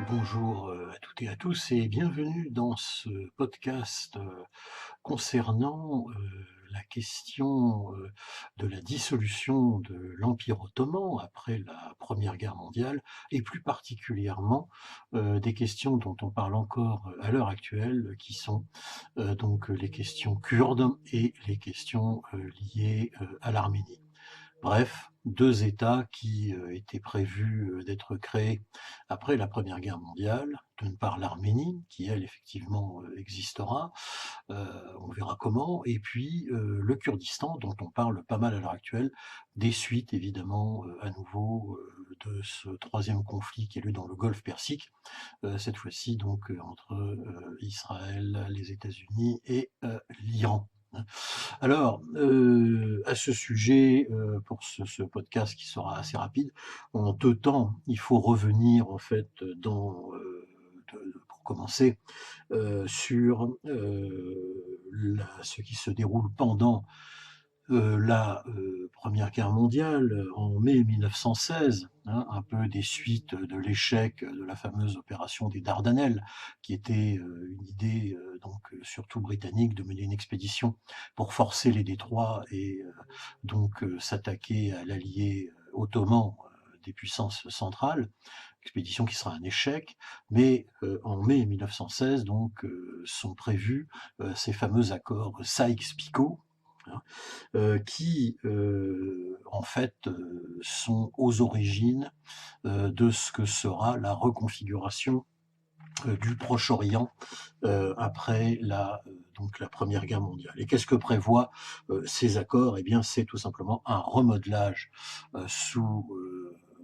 Bonjour à toutes et à tous et bienvenue dans ce podcast concernant la question de la dissolution de l'Empire ottoman après la Première Guerre mondiale et plus particulièrement des questions dont on parle encore à l'heure actuelle qui sont donc les questions kurdes et les questions liées à l'Arménie. Bref, 2 États qui étaient prévus d'être créés après la Première Guerre mondiale. D'une part l'Arménie, qui elle effectivement existera, on verra comment, et puis le Kurdistan, dont on parle pas mal à l'heure actuelle, des suites évidemment à nouveau de ce troisième conflit qui a lieu dans le Golfe Persique, cette fois-ci donc entre Israël, les États-Unis et l'Iran. Alors, à ce sujet, pour ce podcast qui sera assez rapide, en 2 temps, il faut revenir en fait dans, pour commencer, sur, ce qui se déroule pendant la 1 Guerre mondiale, en mai 1916, hein, un peu des suites de l'échec de la fameuse opération des Dardanelles, qui était une idée donc surtout britannique de mener une expédition pour forcer les détroits et donc s'attaquer à l'allié ottoman des puissances centrales, expédition qui sera un échec, mais en mai 1916 donc sont prévus ces fameux accords Sykes-Picot, hein, qui en fait sont aux origines de ce que sera la reconfiguration du Proche-Orient après donc la Première Guerre mondiale. Et qu'est-ce que prévoient ces accords? Eh bien, c'est tout simplement un remodelage sous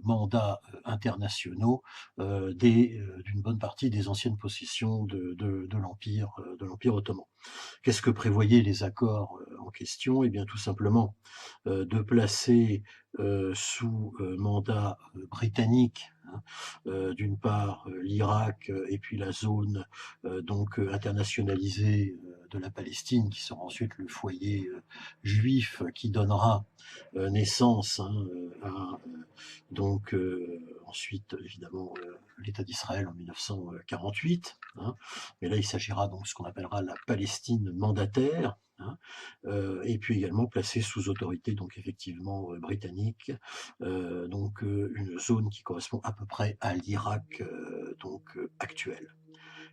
mandats internationaux d'une bonne partie des anciennes possessions de l'Empire ottoman. Qu'est-ce que prévoyaient les accords en question? Eh bien, tout simplement de placer sous mandat britannique, hein, d'une part l'Irak et puis la zone donc internationalisée de la Palestine, qui sera ensuite le foyer juif qui donnera naissance, hein, à donc ensuite évidemment l'État d'Israël en 1948, hein, mais là il s'agira donc de ce qu'on appellera la Palestine mandataire, hein, et puis également placée sous autorité donc effectivement britannique, donc une zone qui correspond à peu près à l'Irak donc actuel.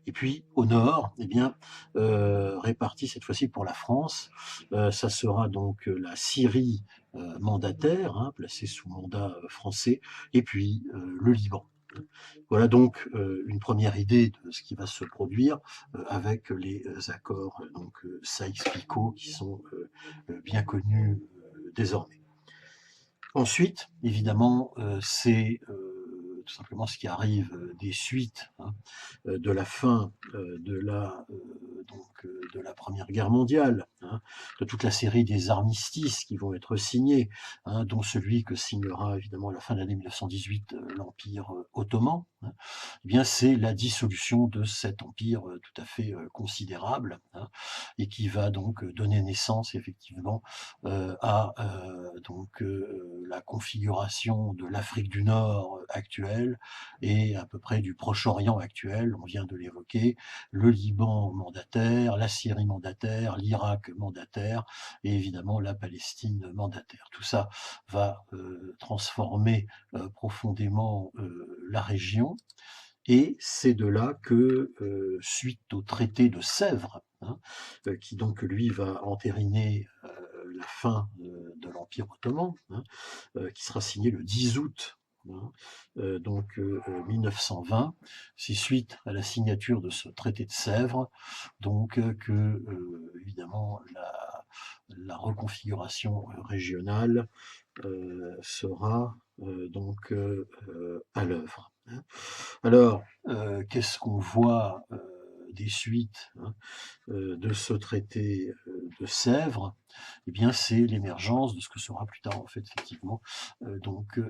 Et puis au nord, eh bien, répartie cette fois-ci pour la France, ça sera donc la Syrie mandataire, hein, placée sous mandat français, et puis le Liban. Voilà donc une première idée de ce qui va se produire avec les accords donc Sykes-Picot qui sont bien connus désormais. Ensuite, évidemment, c'est tout simplement ce qui arrive des suites, hein, de la fin de la Première Guerre mondiale, hein, de toute la série des armistices qui vont être signés, hein, dont celui que signera évidemment à la fin de l'année 1918 l'Empire ottoman, hein, eh bien c'est la dissolution de cet empire tout à fait considérable, hein, et qui va donc donner naissance effectivement à donc la configuration de l'Afrique du Nord actuelle et à peu près du Proche-Orient actuel. On vient de l'évoquer, le Liban mandataire, la Syrie mandataire, l'Irak mandataire et évidemment la Palestine mandataire. Tout ça va transformer profondément la région. Et c'est de là que, suite au traité de Sèvres, hein, qui donc lui va entériner la fin de l'Empire ottoman, hein, qui sera signé le 10 août, hein, donc 1920. C'est suite à la signature de ce traité de Sèvres, donc que évidemment la reconfiguration régionale sera donc à l'œuvre, hein. Alors, qu'est-ce qu'on voit des suites, hein, de ce traité de Sèvres? Eh bien, c'est l'émergence de ce que sera plus tard, en fait, effectivement, donc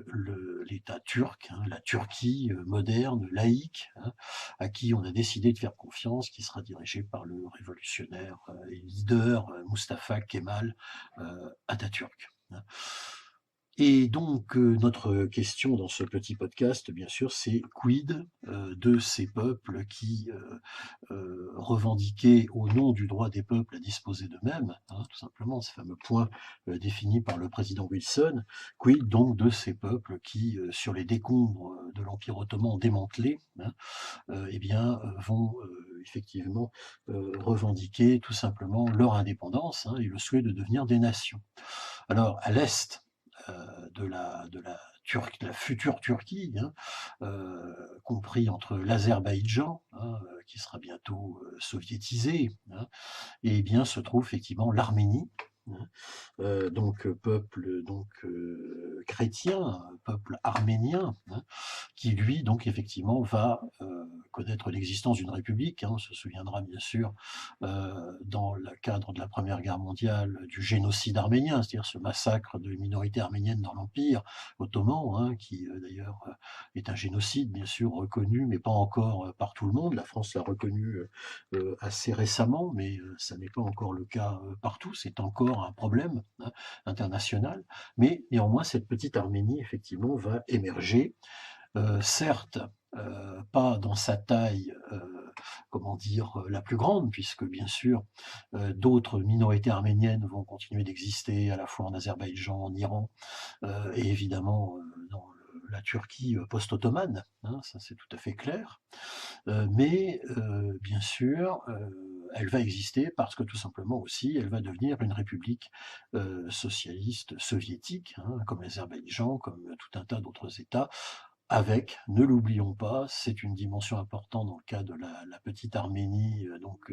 l'État turc, hein, la Turquie moderne, laïque, hein, à qui on a décidé de faire confiance, qui sera dirigé par le révolutionnaire et leader Mustapha Kemal Atatürk, hein. Et donc, notre question dans ce petit podcast, bien sûr, c'est quid de ces peuples qui revendiquaient au nom du droit des peuples à disposer d'eux-mêmes, hein, tout simplement, ce fameux point défini par le président Wilson, quid donc de ces peuples qui, sur les décombres de l'Empire ottoman démantelé, hein, eh bien, vont effectivement revendiquer tout simplement leur indépendance, hein, et le souhait de devenir des nations. Alors, à l'est de la future Turquie, hein, compris entre l'Azerbaïdjan, hein, qui sera bientôt soviétisé, hein, et bien se trouve effectivement l'Arménie, hein, donc peuple chrétien, peuple arménien, hein, qui lui donc effectivement va connaître l'existence d'une république. Hein. On se souviendra bien sûr dans le cadre de la Première Guerre mondiale du génocide arménien, c'est-à-dire ce massacre de minorités arméniennes dans l'Empire ottoman, hein, qui d'ailleurs est un génocide bien sûr reconnu, mais pas encore par tout le monde. La France l'a reconnu assez récemment, mais ça n'est pas encore le cas partout. C'est encore un problème, hein, international. Mais néanmoins, cette petite Arménie, effectivement, va émerger. Certes, pas dans sa taille, comment dire, la plus grande, puisque bien sûr, d'autres minorités arméniennes vont continuer d'exister à la fois en Azerbaïdjan, en Iran, et évidemment dans la Turquie post-ottomane, hein, ça c'est tout à fait clair. Mais bien sûr, elle va exister parce que tout simplement aussi, elle va devenir une république socialiste soviétique, hein, comme l'Azerbaïdjan, comme tout un tas d'autres États, avec, ne l'oublions pas, c'est une dimension importante dans le cas de la petite Arménie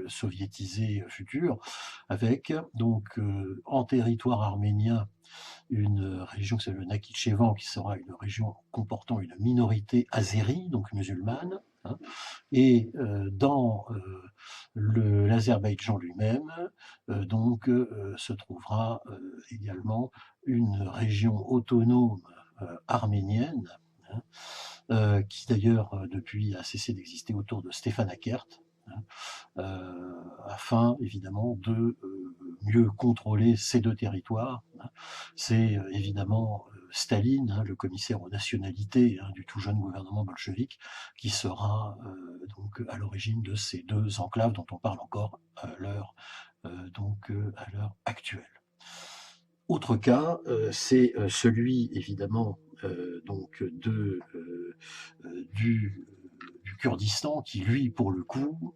soviétisée future, avec donc en territoire arménien une région qui s'appelle le Nakhichevan, qui sera une région comportant une minorité azérie, donc musulmane, hein, et dans l'Azerbaïdjan lui-même, se trouvera également une région autonome arménienne, hein, qui d'ailleurs depuis a cessé d'exister autour de Stepanakert, hein, afin évidemment de mieux contrôler ces deux territoires, hein. C'est évidemment Staline, hein, le commissaire aux nationalités, hein, du tout jeune gouvernement bolchevique, qui sera donc à l'origine de ces deux enclaves dont on parle encore à l'heure à l'heure actuelle. Autre cas, c'est celui évidemment du Kurdistan qui, lui, pour le coup,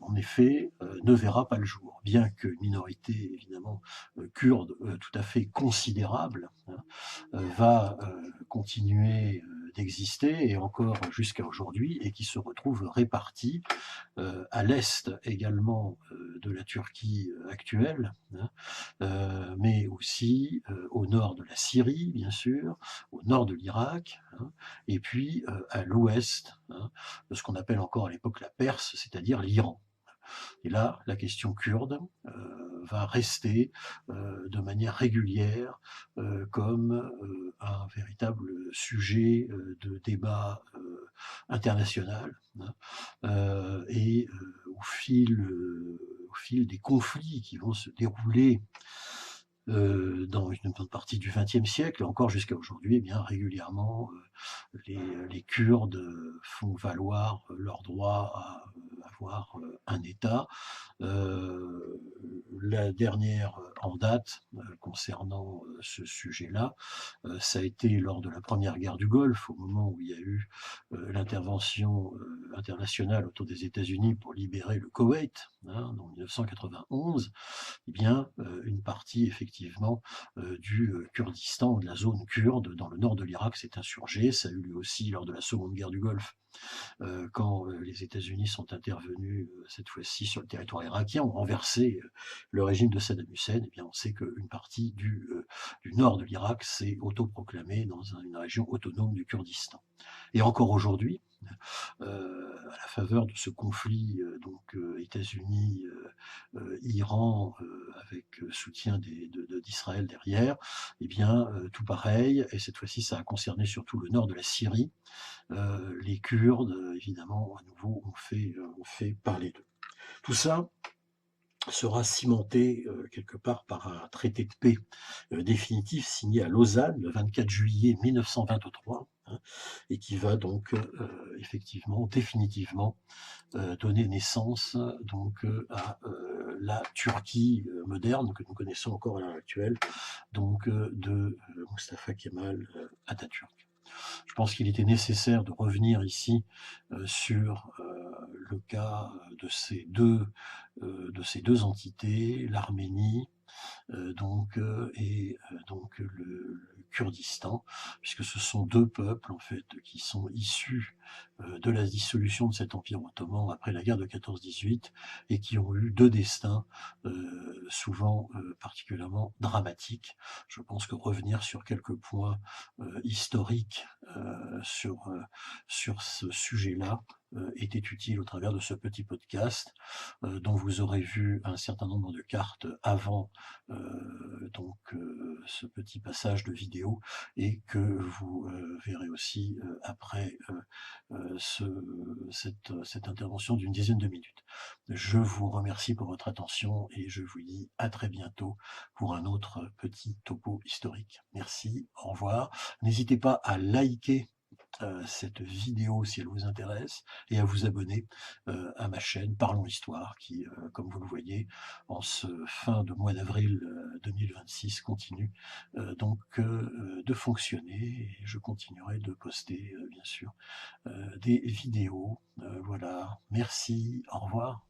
en effet, ne verra pas le jour, bien qu'une minorité évidemment kurde tout à fait considérable, hein, va continuer d'exister et encore jusqu'à aujourd'hui et qui se retrouve répartie à l'est également de la Turquie actuelle, hein, mais aussi au nord de la Syrie, bien sûr, au nord de l'Irak, hein, et puis à l'ouest, hein, de ce qu'on appelle encore à l'époque la Perse, c'est-à-dire l'Iran. Et là, la question kurde va rester de manière régulière comme un véritable sujet de débat international, hein, et au fil des conflits qui vont se dérouler dans une bonne partie du XXe siècle, et encore jusqu'à aujourd'hui, eh bien régulièrement, les Kurdes font valoir leur droit à avoir un État. La dernière en date concernant ce sujet-là, ça a été lors de la première guerre du Golfe, au moment où il y a eu l'intervention internationale autour des États-Unis pour libérer le Koweït, hein, en 1991. Eh bien, une partie effectivement du Kurdistan, de la zone kurde dans le nord de l'Irak s'est insurgée. Ça a eu lieu aussi lors de la seconde guerre du Golfe, quand les États-Unis sont intervenus cette fois-ci sur le territoire irakien, ont renversé le régime de Saddam Hussein. Eh bien, on sait qu'une partie du nord de l'Irak s'est autoproclamée dans une région autonome du Kurdistan. Et encore aujourd'hui, à la faveur de ce conflit États-Unis, Iran, avec soutien d'Israël derrière, eh bien tout pareil, et cette fois-ci ça a concerné surtout le nord de la Syrie. Les Kurdes, évidemment, à nouveau, ont fait parler d'eux. Tout ça sera cimenté quelque part par un traité de paix définitif signé à Lausanne le 24 juillet 1923, hein, et qui va donc effectivement, définitivement, donner naissance donc à la Turquie moderne que nous connaissons encore à l'heure actuelle, donc de Mustafa Kemal Atatürk. Je pense qu'il était nécessaire de revenir ici sur le cas de ces deux entités, l'Arménie donc le Kurdistan, puisque ce sont deux peuples en fait qui sont issus de la dissolution de cet empire ottoman après la guerre de 14-18 et qui ont eu deux destins souvent particulièrement dramatiques. Je pense que revenir sur quelques points historiques sur ce sujet-là était utile au travers de ce petit podcast dont vous aurez vu un certain nombre de cartes avant ce petit passage de vidéo et que vous verrez aussi après cette intervention d'une dizaine de minutes. Je vous remercie pour votre attention et je vous dis à très bientôt pour un autre petit topo historique. Merci, au revoir. N'hésitez pas à liker cette vidéo si elle vous intéresse et à vous abonner à ma chaîne Parlons Histoire qui, comme vous le voyez, en ce fin de mois d'avril 2026 continue de fonctionner et je continuerai de poster bien sûr des vidéos. Voilà, merci, au revoir.